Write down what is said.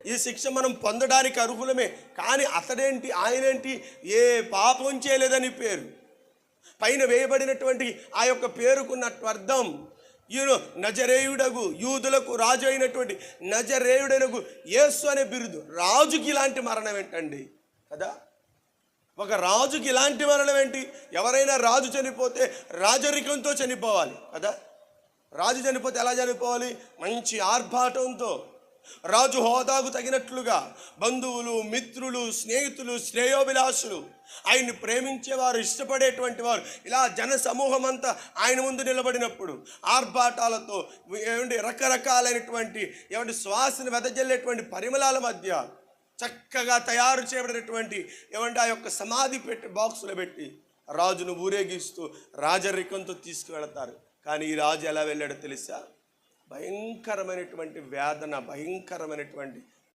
ఈ శిక్ష మనం పొందడానికి అర్హులమే. కానీ అతడేంటి, ఆయనేంటి, ఏ పాపం చేయలేదని పేరు. పైన వేయబడినటువంటి ఆ యొక్క పేరుకున్నట్టు అర్థం, ఈయన నజరేయుడగు, యూదులకు రాజు అయినటువంటి నజరేయుడనగు యేసు అనే బిరుదు. రాజుకి ఇలాంటి మరణం ఏంటండి కదా? ఒక రాజుకి ఇలాంటి మరణం ఏంటి? ఎవరైనా రాజు చనిపోతే రాజరికంతో చనిపోవాలి కదా? రాజు చనిపోతే ఎలా చనిపోవాలి? మంచి ఆర్భాటంతో, రాజు హోదాకు తగినట్లుగా బంధువులు, మిత్రులు, స్నేహితులు, శ్రేయోభిలాషులు, ఆయన్ని ప్రేమించేవారు, ఇష్టపడేటువంటి వారు ఇలా జన సమూహం అంతా ఆయన ముందు నిలబడినప్పుడు ఆర్భాటాలతో, ఏమంటే రకరకాలైనటువంటి శ్వాసను వెదజల్లేటువంటి పరిమళాల మధ్య చక్కగా తయారు చేయబడినటువంటి ఆ యొక్క సమాధి పెట్టి బాక్సులో పెట్టి రాజును ఊరేగిస్తూ రాజరికంతో తీసుకువెళతారు. కానీ ఈ రాజు ఎలా వెళ్ళాడో తెలుసా? భయంకరమైనటువంటి వేదన, భయంకరమైనటువంటి